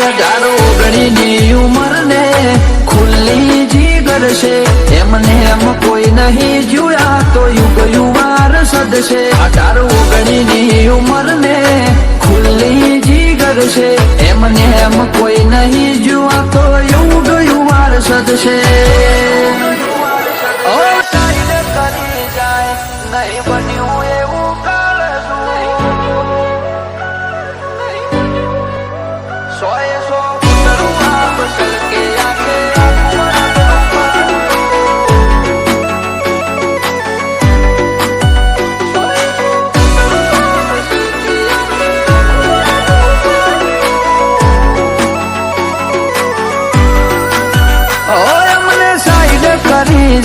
18 19ની ઉંમર ને ખુલ્લી જીગર છે એમને એમ કોઈ નહીં જોયા તો યુગ યુવાર સદશે 18 19ની ઉંમર ને ખુલ્લી જીગર છે એમને એમ કોઈ નહીં જોયા તો યુગ યુવાર સદશે ઓ સાઈડ કરી જાય નહીં બન્યું એવું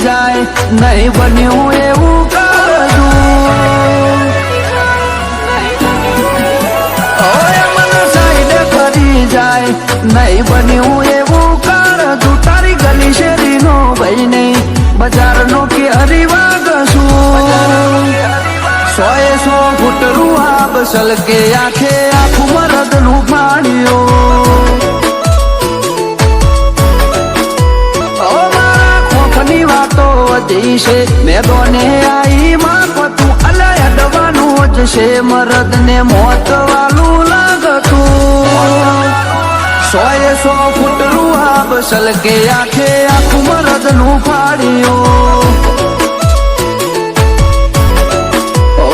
જાય નહીં બન્યું એવું કરજું મને સાઈડ કરી જાય નહીં બન્યું એવું કરજું તારી ગલી શેરીનો ભાઈ નહીં બજારનો કે હરિવાગશું 100 ફૂટ રૂહા બસલ કે આખે આખું મરદનું પાડ્યું મેદોને આઈ માં પતું અલય અડવાનું જ છે મરદ ને મોત વાલું લાગતું 100 ફૂટ રૂહા બસલ કે આખે આખું મરદ નું ફાડ્યું ઓ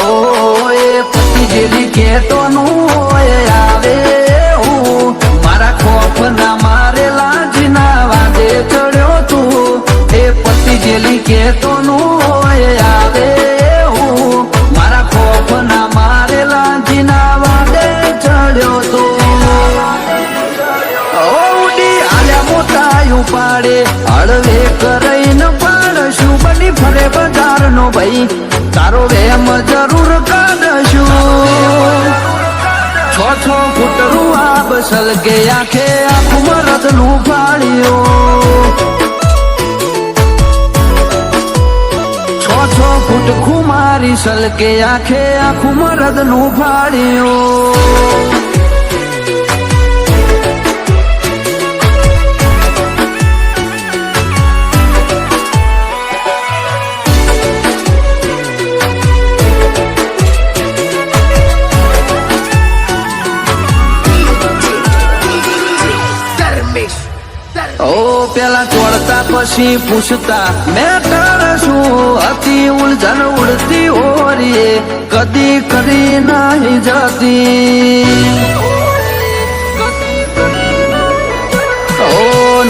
એ પતિ જેલી કેતોનું આવે હું મારા ખોફ ના મારેલા જીના વાદે ચડ્યો તું એ પતિ જેલી કેતોનું આવે હું મારા ખોફ ના મારેલા જીના વાદે ચડ્યો તો ઉડી આલ્યા મોટાયું પાડે હળવે કરાઈને પાડશું બની ફરે બજાર નો ભાઈ તારો વેમ જરૂર કાઢશું 6 ફૂટ રૂહા બસલ કે આખે આખું મરદ નું ફાડ્યું 6 ફૂટ ખુમારી સલકે આખે આખું મરદ નું ફાડ્યું પેલા ચોડતા પછી પૂછતા મેં કરશું હતી ઉલઝન ઉડતી ઓરીએ કદી કરી નહીં જતી ઓ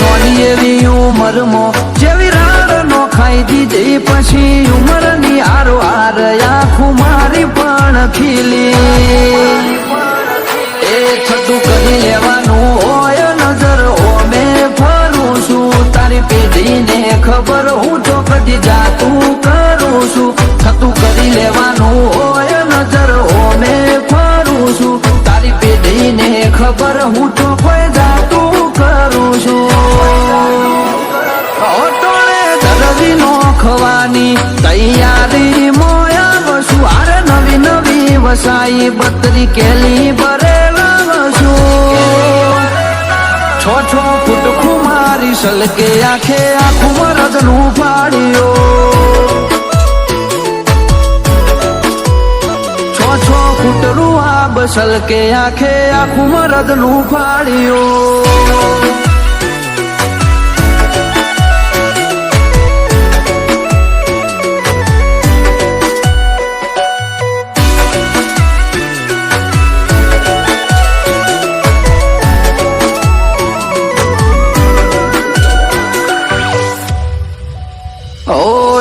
નોની એવી ઉંમરમાં જેવી રાડ નો ખાઈ દીધી પછી ઉંમરની આરો હાર આખું મારી પણ ખીલી એ થતું કરી લેવાનું હોય નજર ઓમે તારી પેઢીને ખબર હું તો કદી જાતું કરું છું થતું કરી લેવાનું હોય નજર ઓમે ફરું છું તારી પેઢીને ખબર હું તો કોઈ જાતું કરું છું ઓટોળે ધરવી નોખવાની તૈયારી મોયા વસું આરે નવી નવી વસાઈ બત્રી કેલી ભરેલા વસું 6 ફૂટ ખુમારી સલકે આખે આખું મરદ નું ફાડ્યું 6 ફૂટ રૂહા બસલ કે આખે આખું મરદ નું ફાડ્યું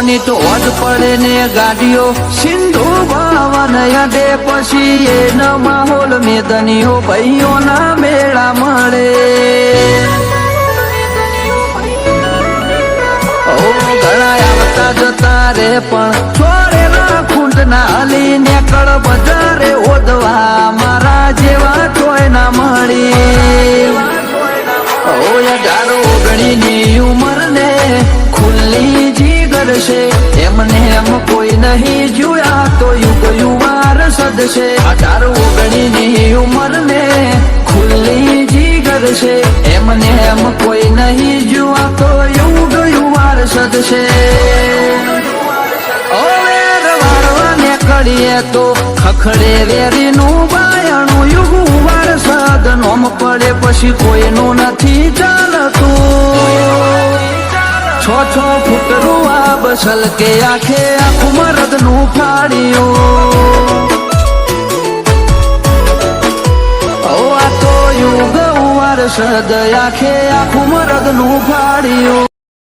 ની તો ઓજ પડે ને ગાડીઓ સિંધુ ભવન યાદે પછી એન માહોલ મેદનીઓ ભાઈઓના મેળા મળે ઘણા આવતા જતા રે પણ છોડેલા ખૂંદ ના હલી નેકળ બજારે ઓદવા મારા જેવા કોઈ ના મળી 18 19ની ઉંમર ને ખુલ્લી જીગર છે એમને એમ કોઈ નહીં જોયા તો યુગ યુવાર સદશે 18 19ની ઉંમર ને ખુલ્લી જીગર સદશે એમને એમ કોઈ નહીં જુઆ તો યુગ યુવાર સદશે વારવાને કડીએ તો ખખડે વેરીનું બાયણું યુગ વાર સદ નોમ પડે પછી કોઈનું નથી ચાલતું છ ફૂટનું આ બસલ કે આખે આખું મરદનું ફાડ્યું યુગ વાર સદ આખે આખું મરદનું ફાડ્યું